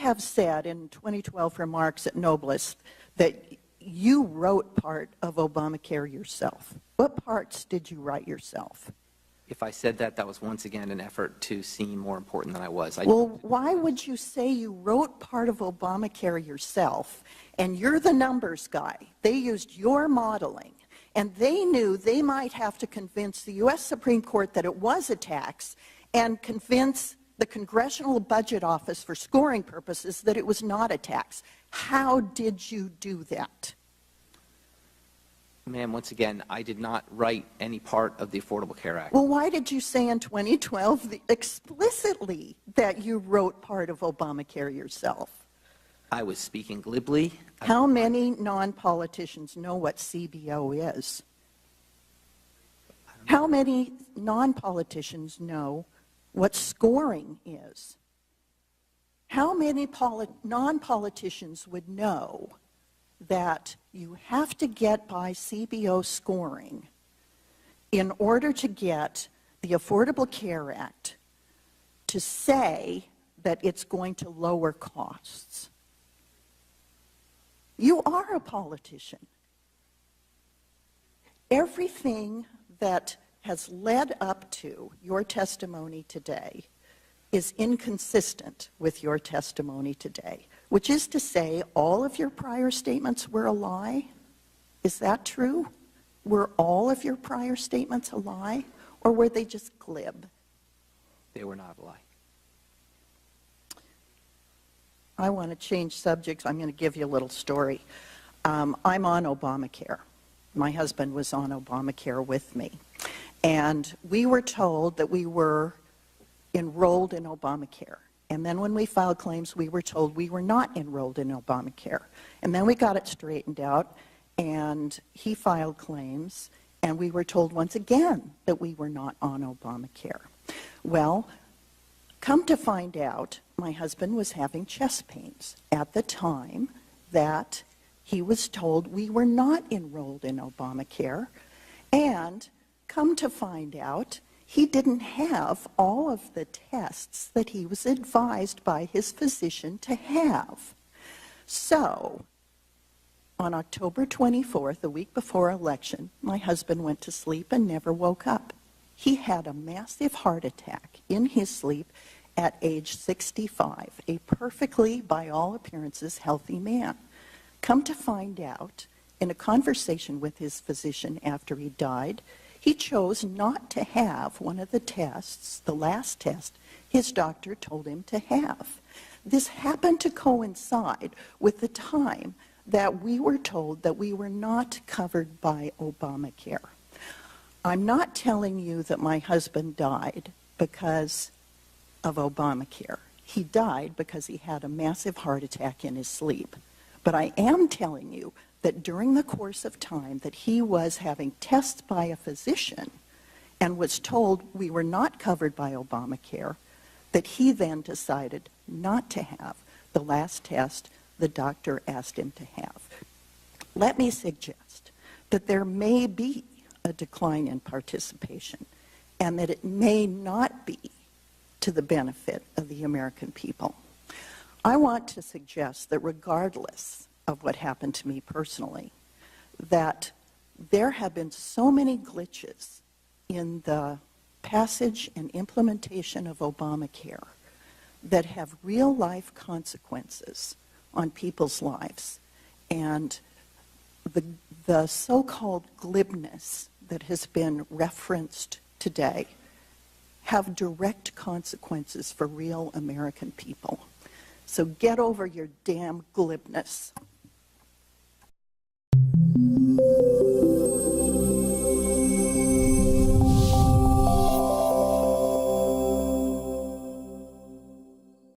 have said in 2012 remarks at Noblest that you wrote part of Obamacare yourself. What parts did you write yourself? If I said that, that was once again an effort to seem more important than I was. Well, why would you say you wrote part of Obamacare yourself, and you're the numbers guy? They used your modeling, and they knew they might have to convince the U.S. Supreme Court that it was a tax and convince the Congressional Budget Office for scoring purposes that it was not a tax. How did you do that? Ma'am, once again, I did not write any part of the Affordable Care Act. Well, why did you say in 2012 explicitly that you wrote part of Obamacare yourself? I was speaking glibly. How many non-politicians know what CBO is? How many non-politicians know what scoring is? How many non-politicians would know that you have to get by CBO scoring in order to get the Affordable Care Act to say that it's going to lower costs? You are a politician. Everything that has led up to your testimony today is inconsistent with your testimony today, which is to say all of your prior statements were a lie. Is that true? Were all of your prior statements a lie, or were they just glib? They were not a lie. I want to change subjects. I'm going to give you a little story. I'm on Obamacare. My husband was on Obamacare with me. And we were told that we were enrolled in Obamacare. And then when we filed claims, we were told we were not enrolled in Obamacare. And then we got it straightened out, and he filed claims, and we were told once again that we were not on Obamacare. Well, come to find out, my husband was having chest pains at the time that he was told we were not enrolled in Obamacare. And come to find out, he didn't have all of the tests that he was advised by his physician to have. So, on October 24th, the week before election, my husband went to sleep and never woke up. He had a massive heart attack in his sleep at age 65, a perfectly, by all appearances, healthy man. Come to find out, in a conversation with his physician after he died, he chose not to have one of the tests, the last test, his doctor told him to have. This happened to coincide with the time that we were told that we were not covered by Obamacare. I'm not telling you that my husband died because of Obamacare. He died because he had a massive heart attack in his sleep. But I am telling you that during the course of time that he was having tests by a physician and was told we were not covered by Obamacare, that he then decided not to have the last test the doctor asked him to have. Let me suggest that there may be a decline in participation and that it may not be to the benefit of the American people. I want to suggest that regardless of what happened to me personally, that there have been so many glitches in the passage and implementation of Obamacare that have real-life consequences on people's lives. And the so-called glibness that has been referenced today have direct consequences for real American people. So get over your damn glibness.